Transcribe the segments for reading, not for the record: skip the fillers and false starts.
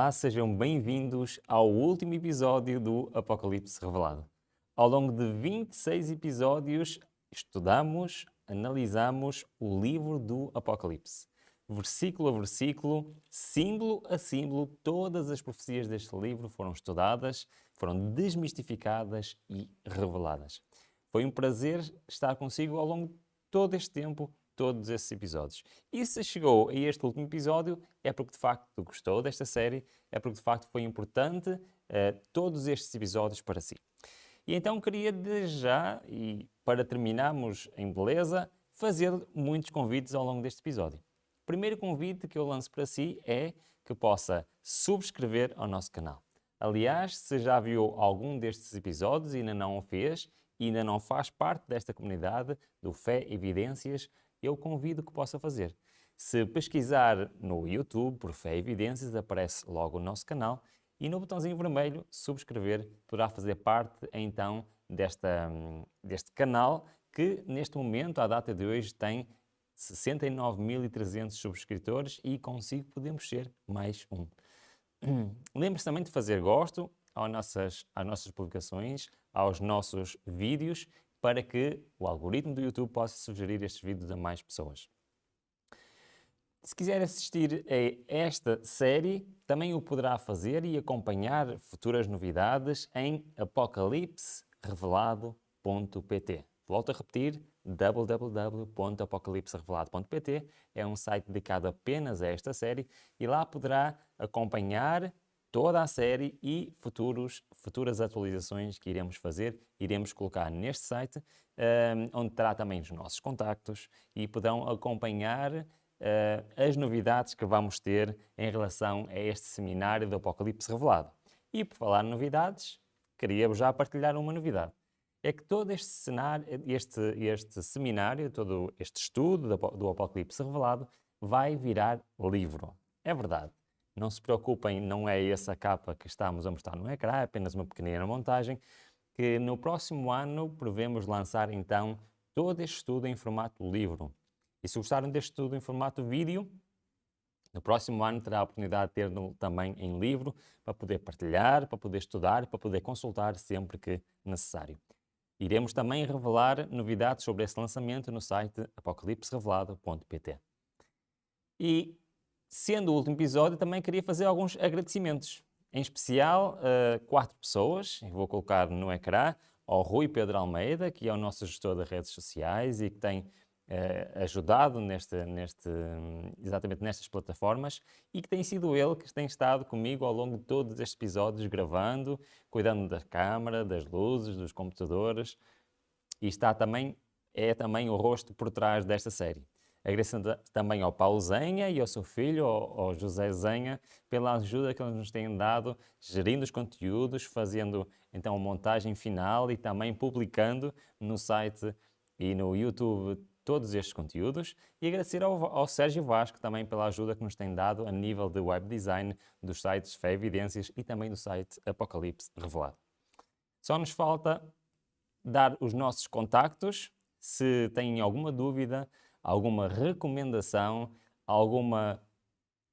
Olá, sejam bem-vindos ao último episódio do Apocalipse Revelado. Ao longo de 26 episódios, estudamos, analisamos o livro do Apocalipse. Versículo a versículo, símbolo a símbolo, todas as profecias deste livro foram estudadas, foram desmistificadas e reveladas. Foi um prazer estar consigo ao longo de todo este tempo, todos esses episódios. E se chegou a este último episódio, é porque de facto gostou desta série, é porque de facto foi importante todos estes episódios para si. E então queria desde já, e para terminarmos em beleza, fazer muitos convites ao longo deste episódio. O primeiro convite que eu lanço para si é que possa subscrever ao nosso canal. Aliás, se já viu algum destes episódios e ainda não o fez, e ainda não faz parte desta comunidade do Fé Evidências, eu convido que possa fazer. Se pesquisar no YouTube por Fé Evidências, aparece logo o nosso canal e no botãozinho vermelho, subscrever, poderá fazer parte então deste canal que neste momento, à data de hoje, tem 69.300 subscritores e consigo podemos ser mais um. Lembre-se também de fazer gosto às nossas publicações, aos nossos vídeos, para que o algoritmo do YouTube possa sugerir estes vídeos a mais pessoas. Se quiser assistir a esta série, também o poderá fazer e acompanhar futuras novidades em apocalipserevelado.pt. Volto a repetir, www.apocalipserevelado.pt é um site dedicado apenas a esta série e lá poderá acompanhar toda a série e futuras atualizações que iremos fazer, iremos colocar neste site, onde terá também os nossos contactos e poderão acompanhar as novidades que vamos ter em relação a este seminário do Apocalipse Revelado. E por falar em novidades, queria-vos já partilhar uma novidade. É que todo este seminário, todo este estudo do Apocalipse Revelado vai virar livro. É verdade. Não se preocupem, não é essa capa que estamos a mostrar no ecrã, é apenas uma pequenina montagem, que no próximo ano prevemos lançar então todo este estudo em formato livro. E se gostaram deste estudo em formato vídeo, no próximo ano terá a oportunidade de ter-no também em livro, para poder partilhar, para poder estudar, para poder consultar sempre que necessário. Iremos também revelar novidades sobre esse lançamento no site apocalipserevelado.pt. E, sendo o último episódio, também queria fazer alguns agradecimentos. Em especial, a 4 pessoas, e vou colocar no ecrã, ao Rui Pedro Almeida, que é o nosso gestor de redes sociais e que tem ajudado exatamente nestas plataformas e que tem sido ele que tem estado comigo ao longo de todos estes episódios, gravando, cuidando da câmara, das luzes, dos computadores e é também o rosto por trás desta série. Agradeço também ao Paulo Zenha e ao seu filho, ao José Zenha, pela ajuda que eles nos têm dado, gerindo os conteúdos, fazendo então a montagem final e também publicando no site e no YouTube todos estes conteúdos. E agradecer ao Sérgio Vasco também pela ajuda que nos tem dado a nível de web design dos sites Fé Evidências e também do site Apocalipse Revelado. Só nos falta dar os nossos contactos, se têm alguma dúvida, alguma recomendação, alguma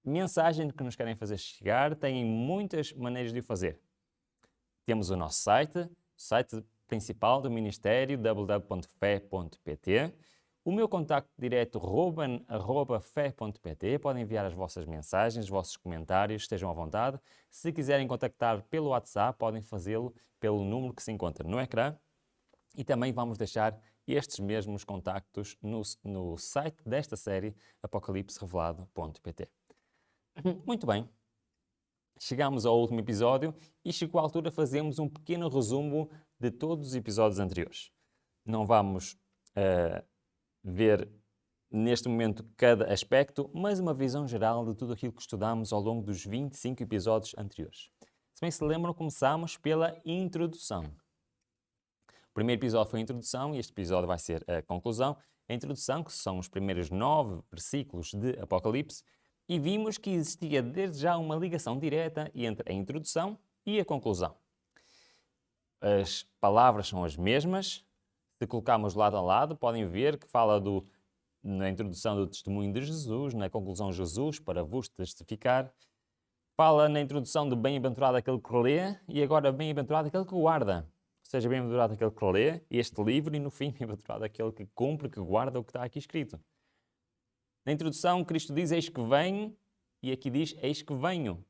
mensagem que nos querem fazer chegar, têm muitas maneiras de o fazer. Temos o nosso site principal do Ministério, www.fe.pt. O meu contacto direto, ruben@fe.pt. Podem enviar as vossas mensagens, os vossos comentários, estejam à vontade. Se quiserem contactar pelo WhatsApp, podem fazê-lo pelo número que se encontra no ecrã. E também vamos deixar estes mesmos contactos no site desta série, apocalipserevelado.pt. Muito bem, chegamos ao último episódio e chegou a altura de fazermos um pequeno resumo de todos os episódios anteriores. Não vamos ver neste momento cada aspecto, mas uma visão geral de tudo aquilo que estudamos ao longo dos 25 episódios anteriores. Se bem se lembram, começámos pela introdução. O primeiro episódio foi a introdução e este episódio vai ser a conclusão. A introdução, que são os primeiros 9 versículos de Apocalipse, e vimos que existia desde já uma ligação direta entre a introdução e a conclusão. As palavras são as mesmas. Se colocarmos lado a lado, podem ver que fala na introdução do testemunho de Jesus, na conclusão Jesus para vos testificar. Fala na introdução do bem-aventurado aquele que lê e agora bem-aventurado aquele que guarda. Ou seja, bem-aventurado aquele que lê este livro e no fim bem-aventurado aquele que cumpre, que guarda o que está aqui escrito. Na introdução, Cristo diz, eis que venho, e aqui diz, eis que venho.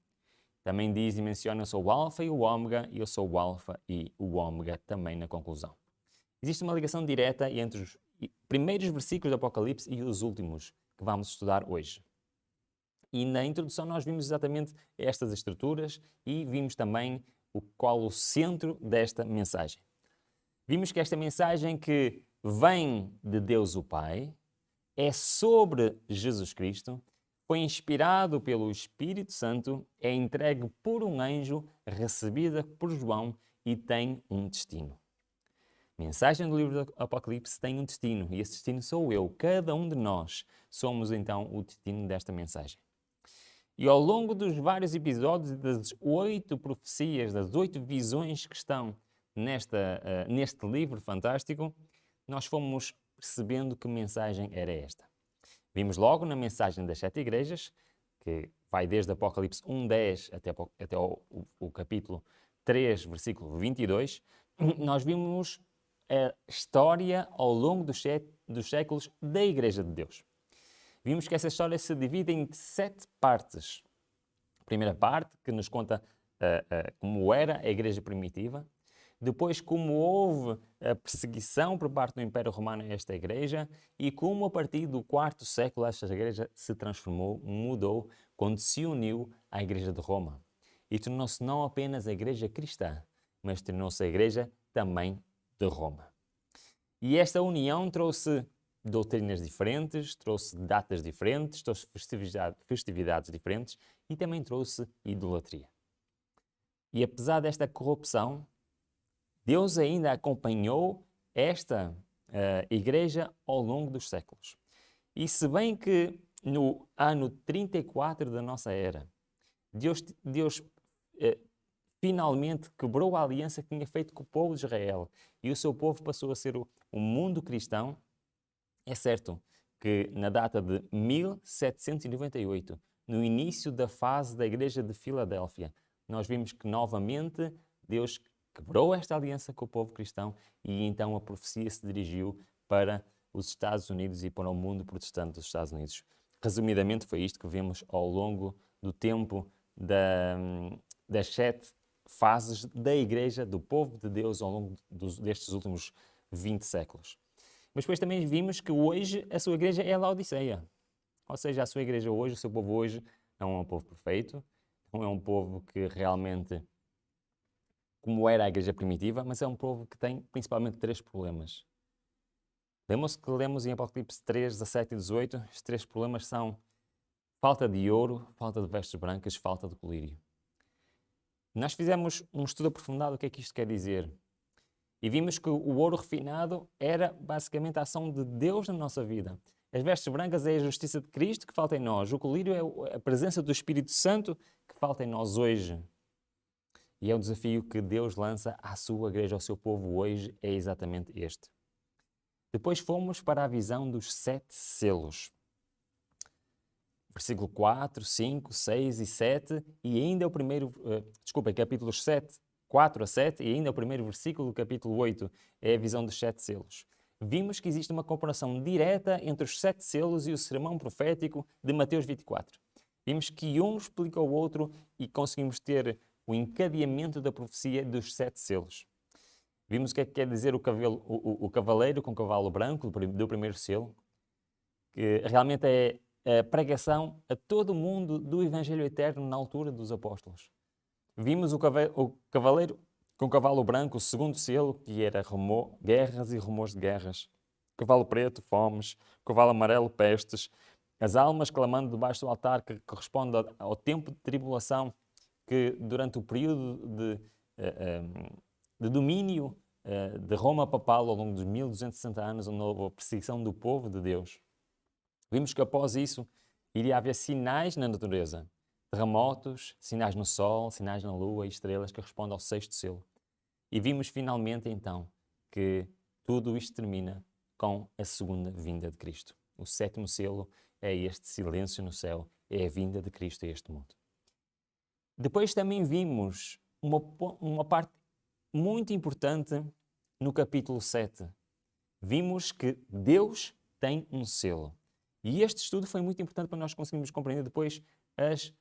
Também diz e menciona, eu sou o Alfa e o Ômega, e eu sou o Alfa e o Ômega também na conclusão. Existe uma ligação direta entre os primeiros versículos do Apocalipse e os últimos, que vamos estudar hoje. E na introdução nós vimos exatamente estas estruturas e vimos também qual o centro desta mensagem. Vimos que esta mensagem que vem de Deus o Pai, é sobre Jesus Cristo, foi inspirado pelo Espírito Santo, é entregue por um anjo, recebida por João e tem um destino. A mensagem do livro do Apocalipse tem um destino e esse destino sou eu. Cada um de nós somos então o destino desta mensagem. E ao longo dos vários episódios e das 8 profecias, das 8 visões que estão neste livro fantástico, nós fomos percebendo que mensagem era esta. Vimos logo na mensagem das 7 igrejas, que vai desde Apocalipse 1:10 até o capítulo 3, versículo 22, nós vimos a história ao longo dos séculos da Igreja de Deus. Vimos que essa história se divide em 7 partes. A primeira parte, que nos conta como era a Igreja primitiva. Depois, como houve a perseguição por parte do Império Romano a esta igreja e como a partir do 4º século esta igreja se transformou, mudou, quando se uniu à Igreja de Roma. E tornou-se não apenas a igreja cristã, mas tornou-se a igreja também de Roma. E esta união trouxe doutrinas diferentes, trouxe datas diferentes, trouxe festividades diferentes e também trouxe idolatria. E apesar desta corrupção, Deus ainda acompanhou esta igreja ao longo dos séculos. E se bem que no ano 34 da nossa era, Deus finalmente quebrou a aliança que tinha feito com o povo de Israel e o seu povo passou a ser o mundo cristão, é certo que na data de 1798, no início da fase da Igreja de Filadélfia, nós vimos que novamente Deus quebrou esta aliança com o povo cristão e então a profecia se dirigiu para os Estados Unidos e para o mundo protestante dos Estados Unidos. Resumidamente foi isto que vemos ao longo do tempo das 7 fases da Igreja, do povo de Deus ao longo destes últimos 20 séculos. Mas depois também vimos que hoje a sua igreja é a Laodiceia. Ou seja, a sua igreja hoje, o seu povo hoje, não é um povo perfeito, não é um povo que realmente, como era a igreja primitiva, mas é um povo que tem principalmente 3 problemas. Lembram-se que lemos em Apocalipse 3, 17 e 18? Os 3 problemas são falta de ouro, falta de vestes brancas, falta de colírio. Nós fizemos um estudo aprofundado do que é que isto quer dizer. E vimos que o ouro refinado era basicamente a ação de Deus na nossa vida. As vestes brancas é a justiça de Cristo que falta em nós. O colírio é a presença do Espírito Santo que falta em nós hoje. E é um desafio que Deus lança à sua igreja, ao seu povo hoje, é exatamente este. Depois fomos para a visão dos 7 selos. Versículo 4, 5, 6 e 7, e ainda o primeiro, capítulos 4 a 7, e ainda o primeiro versículo do capítulo 8 é a visão dos 7 selos. Vimos que existe uma comparação direta entre os 7 selos e o sermão profético de Mateus 24. Vimos que um explica o outro e conseguimos ter o encadeamento da profecia dos 7 selos. Vimos o que é que quer dizer o cavaleiro com o cavalo branco do primeiro selo, que realmente é a pregação a todo o mundo do Evangelho Eterno na altura dos apóstolos. Vimos o cavaleiro com o cavalo branco, o segundo selo, que era guerras e rumores de guerras. Cavalo preto, fomes. Cavalo amarelo, pestes. As almas clamando debaixo do altar, que corresponde ao tempo de tribulação, que durante o período de domínio de Roma papal, ao longo dos 1260 anos, onde houve a perseguição do povo de Deus. Vimos que após isso iria haver sinais na natureza. Terremotos, sinais no sol, sinais na lua e estrelas que respondem ao 6º selo. E vimos finalmente então que tudo isto termina com a segunda vinda de Cristo. O 7º selo é este silêncio no céu, é a vinda de Cristo a este mundo. Depois também vimos uma parte muito importante no capítulo 7. Vimos que Deus tem um selo. E este estudo foi muito importante para nós conseguirmos compreender depois as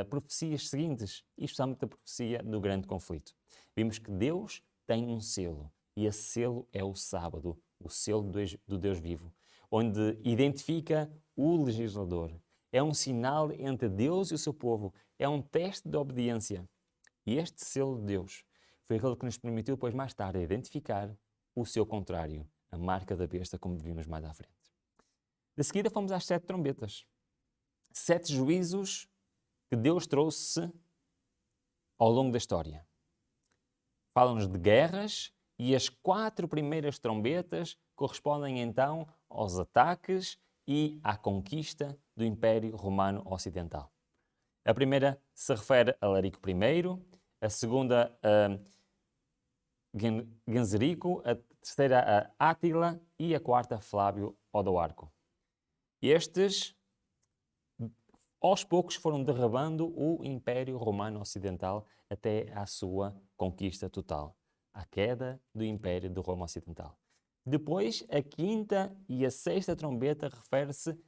profecias seguintes, e especialmente a profecia do grande conflito. Vimos que Deus tem um selo, e esse selo é o sábado, o selo do Deus vivo, onde identifica o legislador. É um sinal entre Deus e o seu povo, é um teste de obediência. E este selo de Deus foi aquele que nos permitiu depois mais tarde identificar o seu contrário, a marca da besta, como vimos mais à frente. De seguida fomos às 7 trombetas. 7 juízos que Deus trouxe ao longo da história. Falam-nos de guerras e as 4 primeiras trombetas correspondem então aos ataques e à conquista do Império Romano Ocidental. A primeira se refere a Alarico I, a segunda a Genserico, a terceira a Átila e a quarta Flávio Odoarco. Estes, aos poucos, foram derrubando o Império Romano Ocidental até à sua conquista total, a queda do Império de Roma Ocidental. Depois, a quinta e a sexta trombeta refere-se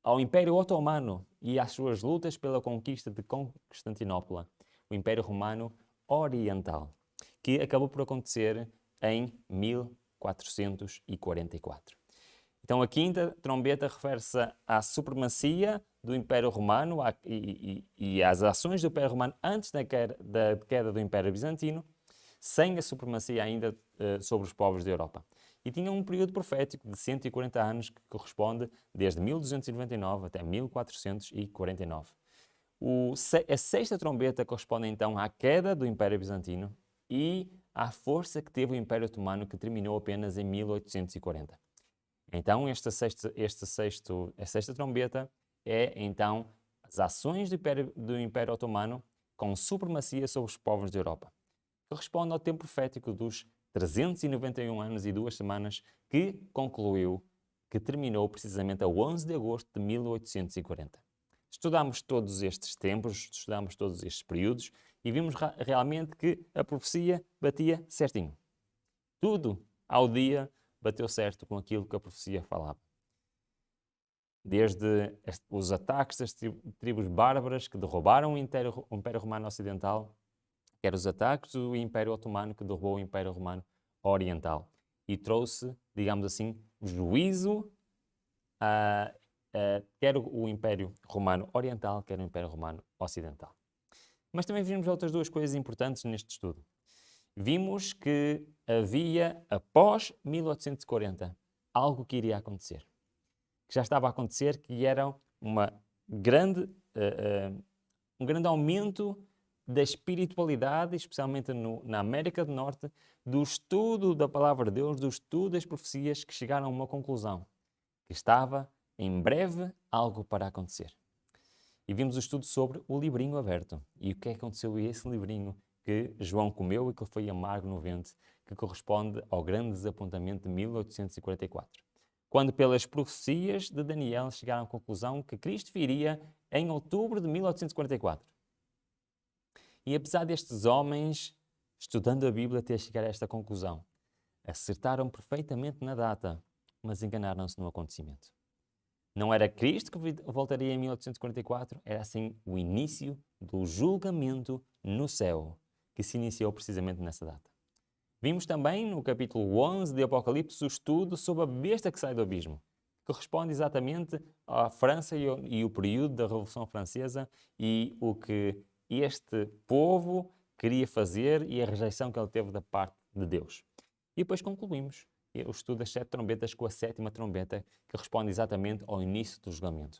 ao Império Otomano e às suas lutas pela conquista de Constantinopla, o Império Romano Oriental, que acabou por acontecer em 1444. Então, a quinta trombeta refere-se à supremacia do Império Romano e às ações do Império Romano antes da queda do Império Bizantino, sem a supremacia ainda sobre os povos da Europa. E tinha um período profético de 140 anos que corresponde desde 1299 até 1449. A sexta trombeta corresponde então à queda do Império Bizantino e à força que teve o Império Otomano, que terminou apenas em 1840. Então, esta sexta trombeta é então as ações do Império Otomano com supremacia sobre os povos da Europa. Corresponde ao tempo profético dos 391 anos e 2 semanas que terminou precisamente a 11 de agosto de 1840. Estudámos todos estes tempos, estudámos todos estes períodos e vimos realmente que a profecia batia certinho. Tudo ao dia bateu certo com aquilo que a profecia falava. Desde os ataques das tribos bárbaras que derrubaram o Império Romano Ocidental, quer os ataques do Império Otomano que derrubou o Império Romano Oriental e trouxe, digamos assim, juízo quer o Império Romano Oriental, quer o Império Romano Ocidental. Mas também vimos outras duas coisas importantes neste estudo. Vimos que havia, após 1840, algo que iria acontecer. Que já estava a acontecer, que era um grande aumento da espiritualidade, especialmente na América do Norte, do estudo da Palavra de Deus, do estudo das profecias, que chegaram a uma conclusão, que estava em breve algo para acontecer. E vimos o estudo sobre o livrinho aberto e o que aconteceu a esse livrinho que João comeu e que foi amargo no ventre, que corresponde ao grande desapontamento de 1844. Quando pelas profecias de Daniel chegaram à conclusão que Cristo viria em outubro de 1844. E apesar destes homens, estudando a Bíblia, ter chegado a esta conclusão, acertaram perfeitamente na data, mas enganaram-se no acontecimento. Não era Cristo que voltaria em 1844, era assim o início do julgamento no céu, que se iniciou precisamente nessa data. Vimos também no capítulo 11 de Apocalipse o estudo sobre a besta que sai do abismo, que corresponde exatamente à França e o período da Revolução Francesa e o que este povo queria fazer e a rejeição que ele teve da parte de Deus. E depois concluímos o estudo das 7 trombetas com a 7ª trombeta, que responde exatamente ao início do julgamento.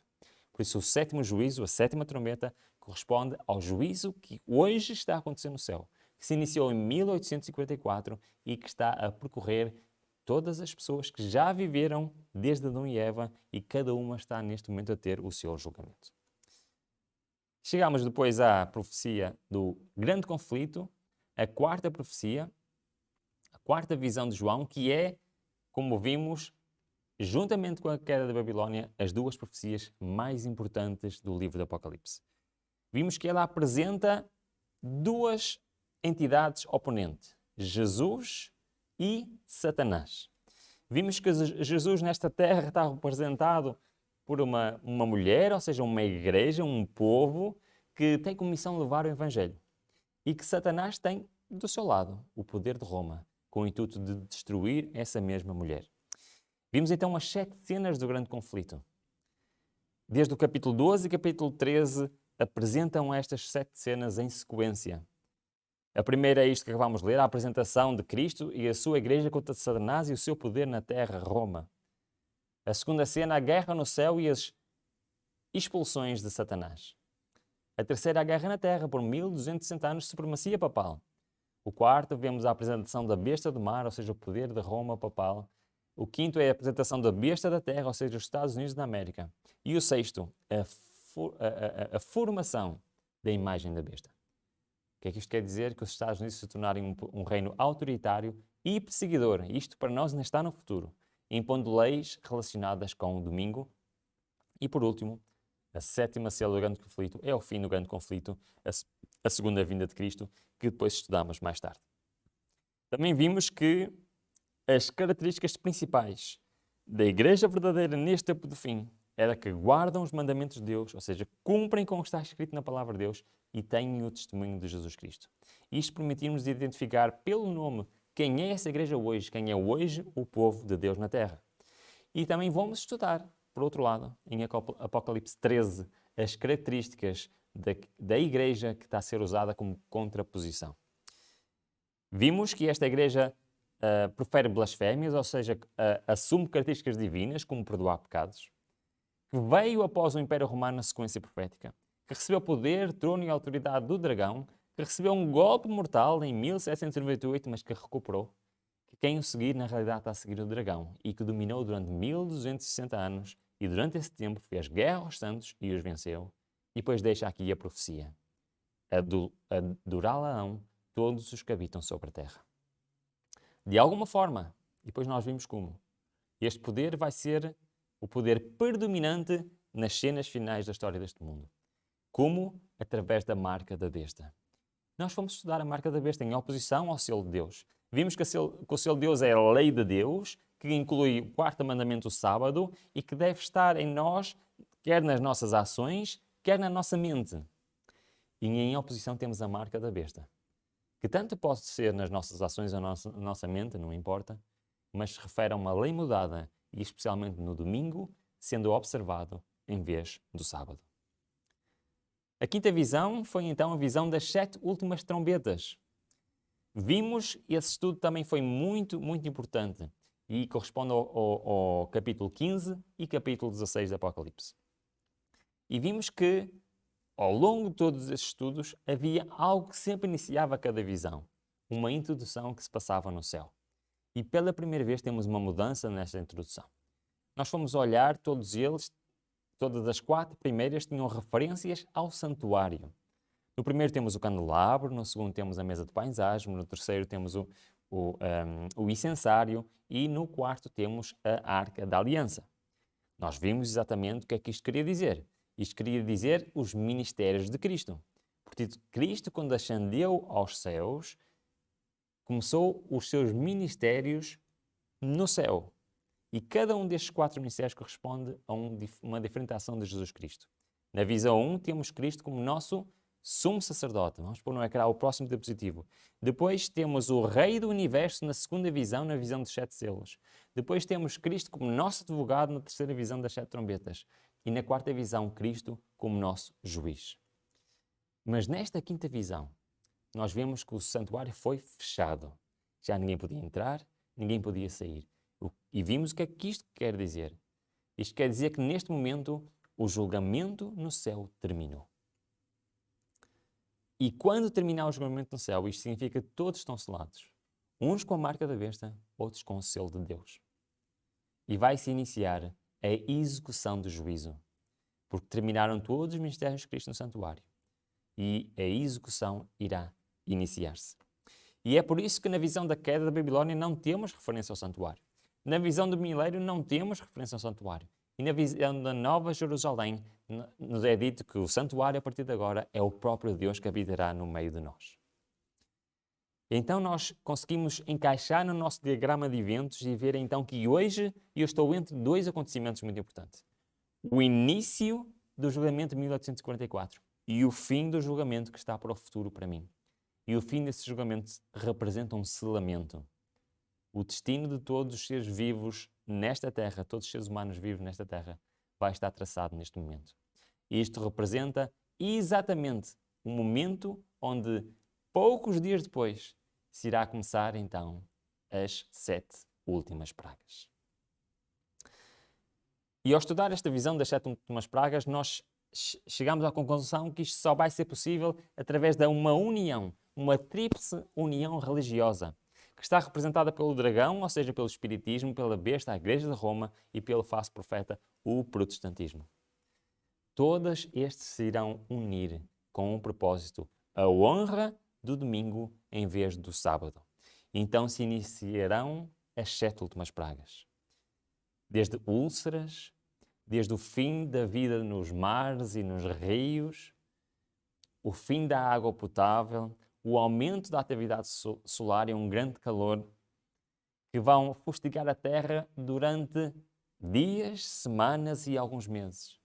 Por isso, o 7º juízo, a 7ª trombeta, corresponde ao juízo que hoje está acontecendo no céu, que se iniciou em 1844 e que está a percorrer todas as pessoas que já viveram desde Adão e Eva, e cada uma está neste momento a ter o seu julgamento. Chegamos depois à profecia do grande conflito, a 4ª profecia, a 4ª visão de João, que é, como vimos, juntamente com a queda da Babilónia, as duas profecias mais importantes do livro do Apocalipse. vimos que ela apresenta duas entidades oponentes, Jesus e Satanás. Vimos que Jesus nesta terra está representado por uma mulher, ou seja, uma igreja, um povo que tem como missão levar o Evangelho. E que Satanás tem do seu lado o poder de Roma, com o intuito de destruir essa mesma mulher. Vimos então as 7 cenas do grande conflito. Desde o capítulo 12 e capítulo 13 apresentam estas 7 cenas em sequência. A primeira é isto que acabamos de ler, a apresentação de Cristo e a sua igreja contra Satanás e o seu poder na terra, Roma. A segunda cena, a guerra no céu e as expulsões de Satanás. A terceira, a guerra na terra, por 1260 anos de supremacia papal. O quarto, vemos a apresentação da besta do mar, ou seja, o poder de Roma papal. O quinto é a apresentação da besta da terra, ou seja, os Estados Unidos da América. E o sexto, a formação da imagem da besta. O que é que isto quer dizer? Que os Estados Unidos se tornarem um reino autoritário e perseguidor. Isto para nós ainda está no futuro, impondo leis relacionadas com o domingo. E por último, a sétima célula do grande conflito é o fim do grande conflito, a segunda vinda de Cristo, que depois estudamos mais tarde. Também vimos que as características principais da igreja verdadeira neste tempo do fim era que guardam os mandamentos de Deus, ou seja, cumprem com o que está escrito na palavra de Deus e têm o testemunho de Jesus Cristo. Isto permitiu-nos identificar pelo nome quem é essa igreja hoje, quem é hoje o povo de Deus na terra. E também vamos estudar, por outro lado, em Apocalipse 13, as características da igreja que está a ser usada como contraposição. Vimos que esta igreja profere blasfémias, ou seja, assume características divinas, como perdoar pecados, que veio após o Império Romano na sequência profética, que recebeu poder, trono e autoridade do dragão, que recebeu um golpe mortal em 1798, mas que recuperou, que quem o seguir, na realidade, está a seguir o dragão, e que dominou durante 1260 anos, e durante esse tempo fez guerra aos santos e os venceu. E depois deixa aqui a profecia: adorá-la-ão todos os que habitam sobre a terra. De alguma forma, e depois nós vimos como, este poder vai ser o poder predominante nas cenas finais da história deste mundo. Como? Através da marca da besta. Nós fomos estudar a marca da besta em oposição ao selo de Deus. Vimos que o selo de Deus é a lei de Deus, que inclui o quarto mandamento, o sábado, e que deve estar em nós, quer nas nossas ações, quer na nossa mente. E em oposição temos a marca da besta, que tanto pode ser nas nossas ações ou na nossa mente, não importa, mas se refere a uma lei mudada, e especialmente no domingo, sendo observado em vez do sábado. A quinta visão foi então a visão das 7 últimas trombetas. Vimos, esse estudo também foi muito, muito importante e corresponde ao capítulo 15 e capítulo 16 do Apocalipse. E vimos que, ao longo de todos esses estudos, havia algo que sempre iniciava cada visão, uma introdução que se passava no céu. E pela primeira vez temos uma mudança nesta introdução. Nós fomos olhar todos eles, todas as 4 primeiras tinham referências ao santuário. No primeiro temos o candelabro, no segundo temos a mesa de paisagem, no terceiro temos o incensário e no quarto temos a arca da aliança. Nós vimos exatamente o que é que isto queria dizer. Isto queria dizer os ministérios de Cristo. Portanto, Cristo, quando ascendeu aos céus, começou os seus ministérios no céu. E cada um destes 4 ministérios corresponde a uma diferente ação de Jesus Cristo. Na visão 1, temos Cristo como nosso sumo sacerdote. Vamos pôr no ecrã o próximo diapositivo. Depois temos o Rei do Universo na segunda visão, na visão dos 7 selos. Depois temos Cristo como nosso advogado na terceira visão das 7 trombetas. E na quarta visão, Cristo como nosso juiz. Mas nesta quinta visão, nós vemos que o santuário foi fechado. Já ninguém podia entrar, ninguém podia sair. E vimos o que é que isto quer dizer. Isto quer dizer que neste momento o julgamento no céu terminou. E quando terminar o julgamento no céu, isto significa que todos estão selados. Uns com a marca da besta, outros com o selo de Deus. E vai-se iniciar a execução do juízo. Porque terminaram todos os ministérios de Cristo no santuário. E a execução irá iniciar-se. E é por isso que na visão da queda da Babilónia não temos referência ao santuário. Na visão do milénio não temos referência ao santuário. E na visão da Nova Jerusalém nos é dito que o santuário, a partir de agora, é o próprio Deus que habitará no meio de nós. Então nós conseguimos encaixar no nosso diagrama de eventos e ver então que hoje eu estou entre dois acontecimentos muito importantes. O início do julgamento de 1844 e o fim do julgamento que está para o futuro para mim. E o fim desse julgamento representa um selamento. O destino de todos os seres vivos nesta terra, todos os seres humanos vivos nesta terra, vai estar traçado neste momento. E isto representa exatamente o momento onde, poucos dias depois, se irá começar então as 7 últimas pragas. E ao estudar esta visão das 7 últimas pragas, nós chegamos à conclusão que isto só vai ser possível através de uma união, uma tríplice união religiosa, que está representada pelo dragão, ou seja, pelo espiritismo, pela besta, a Igreja de Roma, e pelo falso profeta, o protestantismo. Todos estes se irão unir com um propósito, a honra do domingo em vez do sábado. Então se iniciarão as 7 últimas pragas. Desde úlceras, desde o fim da vida nos mares e nos rios, o fim da água potável, o aumento da atividade solar e um grande calor que vão fustigar a Terra durante dias, semanas e alguns meses.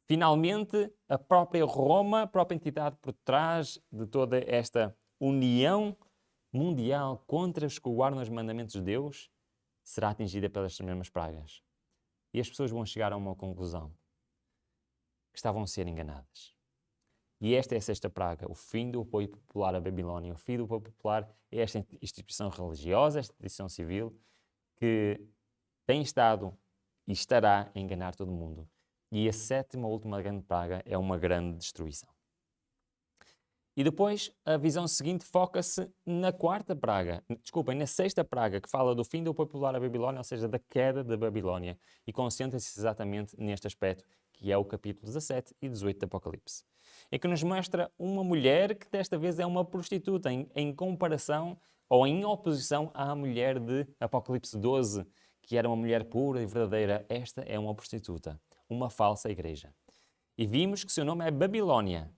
Finalmente, a própria Roma, a própria entidade por trás de toda esta união mundial contra os que guardam os mandamentos de Deus, será atingida pelas mesmas pragas. E as pessoas vão chegar a uma conclusão, que estavam a ser enganadas. E esta é a 6ª praga, o fim do apoio popular à Babilónia. O fim do apoio popular é esta instituição religiosa, esta instituição civil, que tem estado e estará a enganar todo o mundo. E a 7ª última grande praga é uma grande destruição. E depois, a visão seguinte foca-se na 4ª praga, na 6ª praga, que fala do fim do apoio popular à Babilónia, ou seja, da queda da Babilónia, e concentra-se exatamente neste aspecto, que é o capítulo 17 e 18 do Apocalipse. É que nos mostra uma mulher que desta vez é uma prostituta, em comparação ou em oposição à mulher de Apocalipse 12, que era uma mulher pura e verdadeira. Esta é uma prostituta, uma falsa igreja. E vimos que seu nome é Babilónia.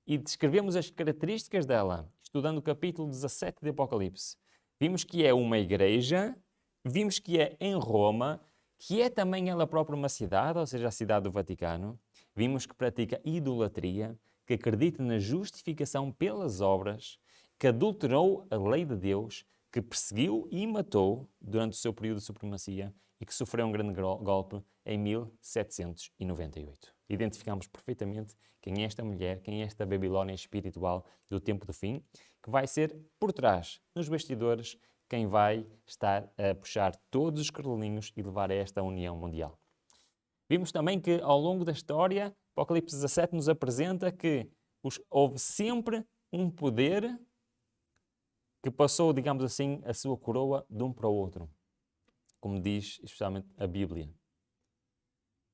E descrevemos as características dela, estudando o capítulo 17 de Apocalipse. Vimos que é uma igreja, vimos que é em Roma, que é também ela própria uma cidade, ou seja, a cidade do Vaticano. Vimos que pratica idolatria, que acredita na justificação pelas obras, que adulterou a lei de Deus, que perseguiu e matou durante o seu período de supremacia e que sofreu um grande golpe em 1798. Identificamos perfeitamente quem é esta mulher, quem é esta Babilónia espiritual do tempo do fim, que vai ser por trás, nos bastidores, quem vai estar a puxar todos os cardelinhos e levar a esta união mundial. Vimos também que ao longo da história, Apocalipse 17 nos apresenta que houve sempre um poder que passou, digamos assim, a sua coroa de um para o outro, como diz especialmente a Bíblia.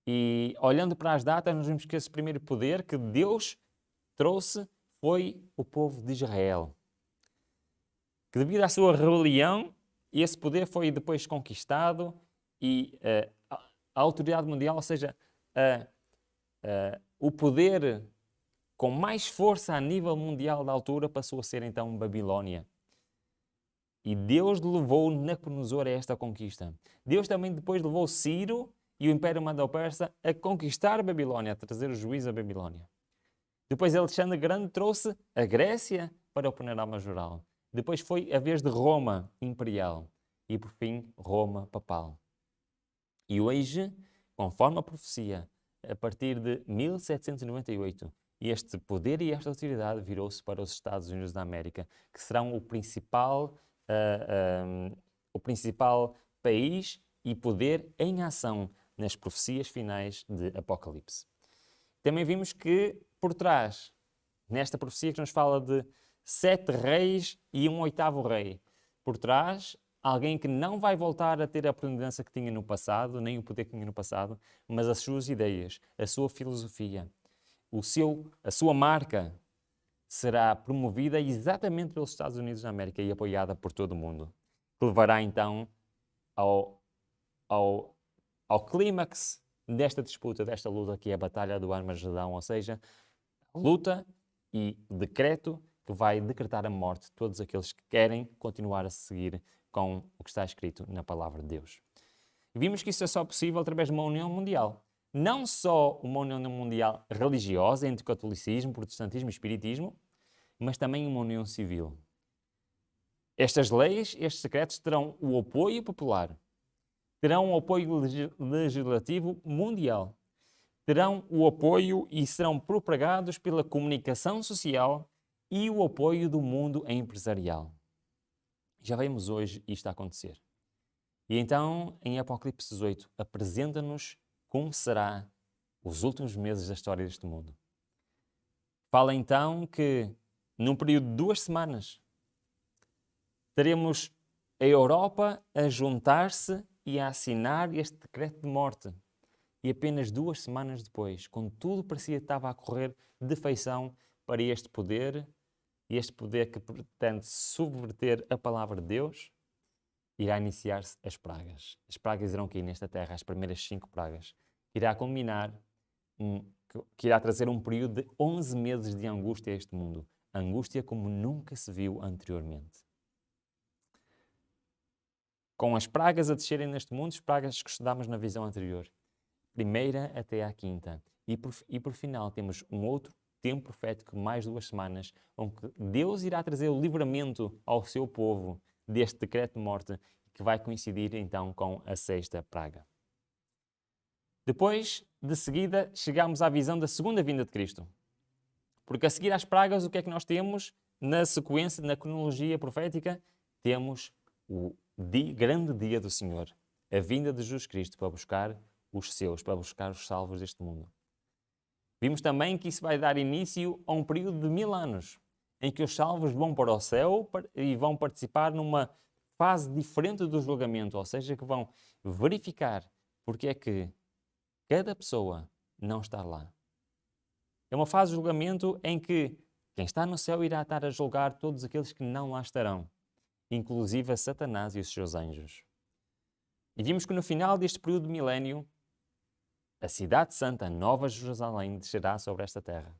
E olhando para as datas, nós vimos que esse primeiro poder que Deus trouxe foi o povo de Israel. Que devido à sua rebelião, esse poder foi depois conquistado e a autoridade mundial, ou seja, o poder com mais força a nível mundial da altura passou a ser então Babilónia. E Deus levou Nabucodonosor a esta conquista. Deus também depois levou Ciro e o Império Medo-Persa a conquistar a Babilónia, a trazer o juízo à Babilónia. Depois Alexandre Grande trouxe a Grécia para o panorama geral. Depois foi a vez de Roma imperial e, por fim, Roma papal. E hoje, conforme a profecia, a partir de 1798, este poder e esta autoridade virou-se para os Estados Unidos da América, que serão o principal país e poder em ação nas profecias finais de Apocalipse. Também vimos que, por trás, nesta profecia que nos fala de 7 reis e um 8º rei, por trás, alguém que não vai voltar a ter a predominância que tinha no passado, nem o poder que tinha no passado, mas as suas ideias, a sua filosofia, a sua marca será promovida exatamente pelos Estados Unidos da América e apoiada por todo o mundo, que levará então ao clímax desta disputa, desta luta que é a Batalha do Armagedão, ou seja, a luta e o decreto que vai decretar a morte de todos aqueles que querem continuar a seguir com o que está escrito na Palavra de Deus. Vimos que isso é só possível através de uma união mundial. Não só uma união mundial religiosa entre catolicismo, protestantismo e espiritismo, mas também uma união civil. Estas leis, estes decretos terão o apoio popular, terão o apoio legislativo mundial, terão o apoio e serão propagados pela comunicação social e o apoio do mundo empresarial. Já vemos hoje isto a acontecer. E então, em Apocalipse 18, apresenta-nos como será os últimos meses da história deste mundo. Fala então que, num período de 2 semanas, teremos a Europa a juntar-se e a assinar este decreto de morte. E apenas 2 semanas depois, quando tudo parecia que estava a correr de feição para este poder que pretende subverter a palavra de Deus, irá iniciar-se as pragas. As pragas irão cair nesta terra, as primeiras 5 pragas. Irá culminar, que irá trazer um período de 11 meses de angústia a este mundo. Angústia como nunca se viu anteriormente. Com as pragas a descerem neste mundo, as pragas que estudámos na visão anterior. Primeira até à 5ª. E por final temos um outro tempo profético, mais 2 semanas, onde Deus irá trazer o livramento ao seu povo deste decreto de morte, que vai coincidir então com a 6ª praga. Depois, de seguida, chegamos à visão da segunda vinda de Cristo. Porque a seguir às pragas, o que é que nós temos? Na sequência, na cronologia profética, temos o grande dia do Senhor, a vinda de Jesus Cristo para buscar os seus, para buscar os salvos deste mundo. Vimos também que isso vai dar início a um período de 1000 anos, em que os salvos vão para o céu e vão participar numa fase diferente do julgamento, ou seja, que vão verificar porque é que cada pessoa não está lá. É uma fase de julgamento em que quem está no céu irá estar a julgar todos aqueles que não lá estarão, inclusive a Satanás e os seus anjos. E vimos que no final deste período de milénio, a cidade santa, a Nova Jerusalém, descerá sobre esta terra.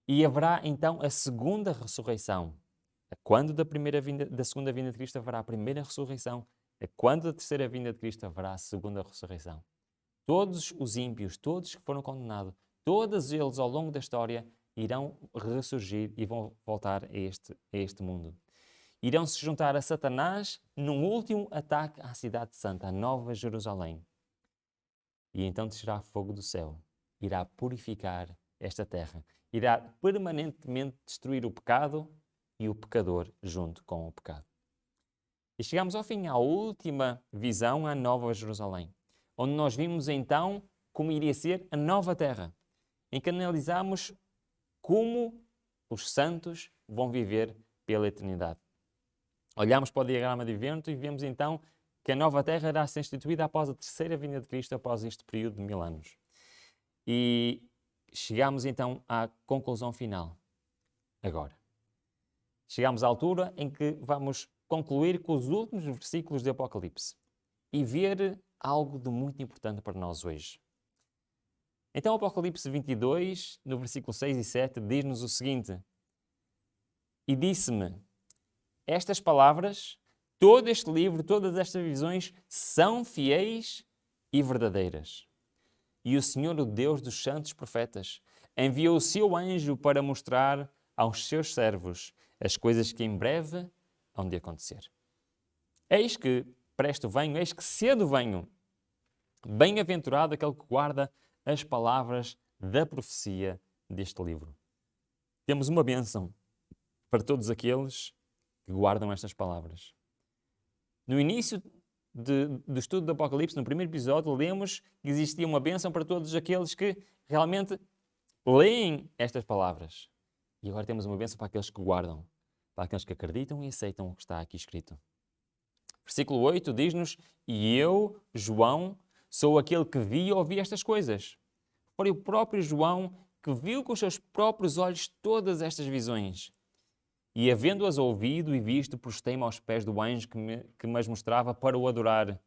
E haverá então a segunda ressurreição. Quando da segunda vinda de Cristo haverá a primeira ressurreição, quando da terceira vinda de Cristo haverá a segunda ressurreição. Todos os ímpios, todos que foram condenados, todos eles ao longo da história irão ressurgir e vão voltar a este mundo. Irão se juntar a Satanás num último ataque à cidade santa, a Nova Jerusalém. E então descerá fogo do céu, irá purificar esta terra, irá permanentemente destruir o pecado e o pecador junto com o pecado. E chegamos ao fim, à última visão, à Nova Jerusalém, onde nós vimos então como iria ser a nova terra, em que analisamos como os santos vão viver pela eternidade. Olhamos para o diagrama de evento e vemos então que a nova terra irá ser instituída após a terceira vinda de Cristo, após este período de 1000 anos. E chegamos então à conclusão final. Agora, chegamos à altura em que vamos concluir com os últimos versículos de Apocalipse e ver algo de muito importante para nós hoje. Então, Apocalipse 22, no versículo 6 e 7, diz-nos o seguinte: E disse-me, estas palavras, todo este livro, todas estas visões são fiéis e verdadeiras. E o Senhor, o Deus dos santos profetas, enviou o seu anjo para mostrar aos seus servos as coisas que em breve hão de acontecer. Eis que presto venho, eis que cedo venho. Bem-aventurado aquele que guarda as palavras da profecia deste livro. Temos uma bênção para todos aqueles que guardam estas palavras. No início do estudo do Apocalipse, no primeiro episódio, lemos que existia uma bênção para todos aqueles que realmente leem estas palavras. E agora temos uma bênção para aqueles que guardam, para aqueles que acreditam e aceitam o que está aqui escrito. Versículo 8 diz-nos: E eu, João, sou aquele que vi e ouvi estas coisas. Foi o próprio João que viu com os seus próprios olhos todas estas visões. E, havendo-as ouvido e visto, prostei-me aos pés do anjo que me as mostrava para o adorar.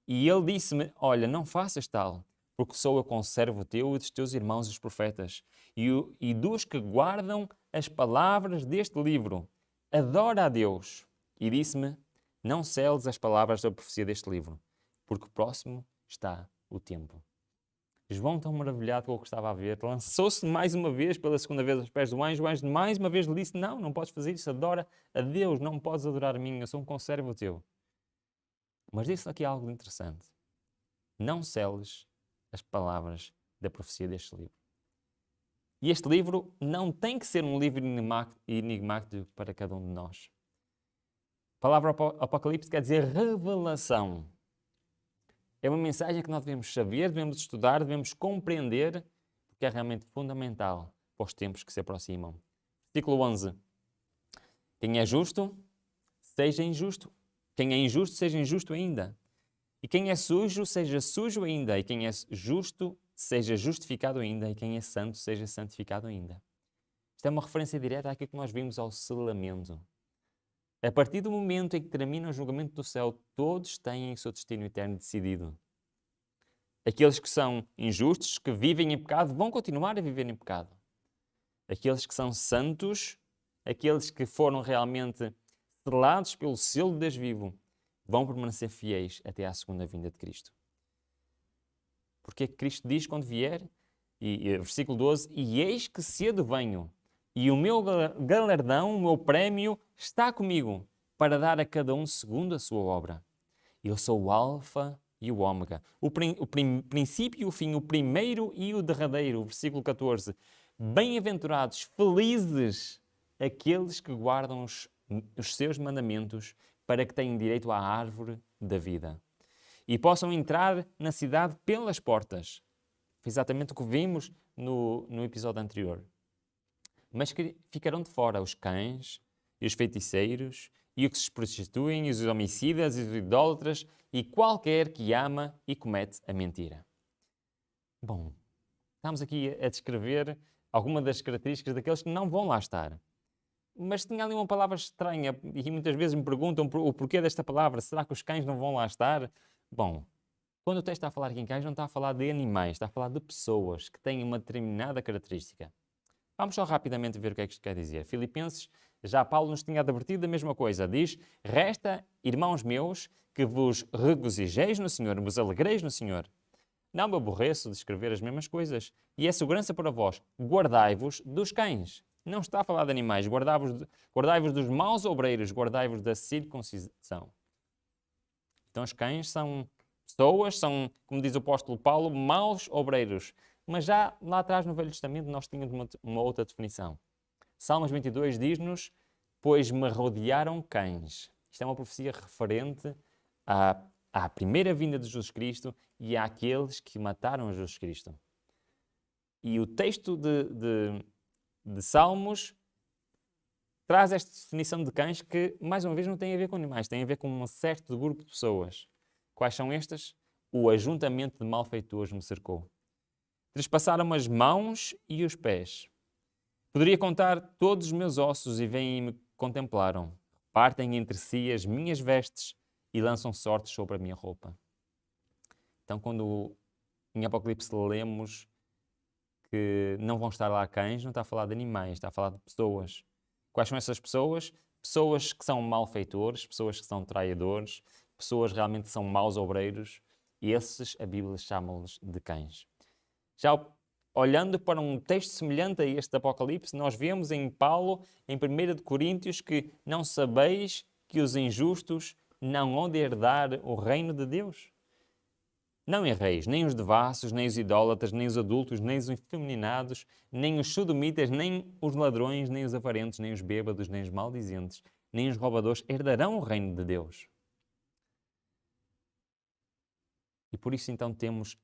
E ele disse-me, olha, não faças tal, porque sou eu conservo teu e dos teus irmãos os profetas, e dos que guardam as palavras deste livro. Adora a Deus. E disse-me, não seles as palavras da profecia deste livro, porque próximo está o tempo. João, tão maravilhado com o que estava a ver, lançou-se mais uma vez, pela segunda vez, aos pés do anjo. O anjo mais uma vez lhe disse, não podes fazer isso, adora a Deus, não podes adorar a mim, eu sou um conservo teu. Mas disse aqui algo interessante. Não seles as palavras da profecia deste livro. E este livro não tem que ser um livro enigmático para cada um de nós. A palavra Apocalipse quer dizer revelação. É uma mensagem que nós devemos saber, devemos estudar, devemos compreender, porque é realmente fundamental para os tempos que se aproximam. Versículo 11. Quem é justo, seja injusto. Quem é injusto, seja injusto ainda. E quem é sujo, seja sujo ainda. E quem é justo, seja justificado ainda. E quem é santo, seja santificado ainda. Isto é uma referência direta àquilo que nós vimos ao selamento. A partir do momento em que termina o julgamento do céu, todos têm o seu destino eterno decidido. Aqueles que são injustos, que vivem em pecado, vão continuar a viver em pecado. Aqueles que são santos, aqueles que foram realmente selados pelo selo de Deus vivo, vão permanecer fiéis até à segunda vinda de Cristo. Porque é que Cristo diz quando vier, versículo 12, e eis que cedo venho, e o meu galardão, o meu prémio, está comigo, para dar a cada um segundo a sua obra. Eu sou o Alfa e o Ômega, o princípio e o fim, o primeiro e o derradeiro. Versículo 14. Bem-aventurados, felizes, aqueles que guardam os seus mandamentos, para que tenham direito à árvore da vida e possam entrar na cidade pelas portas. Foi exatamente o que vimos no episódio anterior. Mas que ficarão de fora os cães e os feiticeiros e os que se prostituem, e os homicidas e os idólatras e qualquer que ama e comete a mentira. Bom, estamos aqui a descrever algumas das características daqueles que não vão lá estar. Mas tinha ali uma palavra estranha e muitas vezes me perguntam o porquê desta palavra. Será que os cães não vão lá estar? Bom, quando o texto está a falar aqui em cães, não está a falar de animais, está a falar de pessoas que têm uma determinada característica. Vamos só rapidamente ver o que é que isto quer dizer. Filipenses, já Paulo nos tinha advertido da mesma coisa. Diz, resta, irmãos meus, que vos regozijeis no Senhor, vos alegreis no Senhor. Não me aborreço de escrever as mesmas coisas. E é segurança para vós. Guardai-vos dos cães. Não está a falar de animais. Guardai-vos dos maus obreiros. Guardai-vos da circuncisão. Então os cães são pessoas, são, como diz o apóstolo Paulo, maus obreiros. Mas já lá atrás no Velho Testamento nós tínhamos uma outra definição. Salmos 22 diz-nos, pois me rodearam cães. Isto é uma profecia referente à primeira vinda de Jesus Cristo e àqueles que mataram a Jesus Cristo. E o texto de Salmos traz esta definição de cães que, mais uma vez, não tem a ver com animais, tem a ver com um certo grupo de pessoas. Quais são estas? O ajuntamento de malfeitores me cercou. Trespassaram as mãos e os pés. Poderia contar todos os meus ossos e vêm e me contemplaram. Partem entre si as minhas vestes e lançam sortes sobre a minha roupa. Então, quando em Apocalipse lemos que não vão estar lá cães, não está a falar de animais, está a falar de pessoas. Quais são essas pessoas? Pessoas que são malfeitores, pessoas que são traidores, pessoas realmente que são maus obreiros. E esses, a Bíblia chama-los de cães. Já olhando para um texto semelhante a este Apocalipse, nós vemos em Paulo, em 1 Coríntios, que não sabeis que os injustos não hão de herdar o reino de Deus? Não erreis, nem os devassos, nem os idólatras, nem os adultos, nem os efeminados, nem os sodomitas, nem os ladrões, nem os avarentos, nem os bêbados, nem os maldizentes, nem os roubadores herdarão o reino de Deus. E por isso então temos,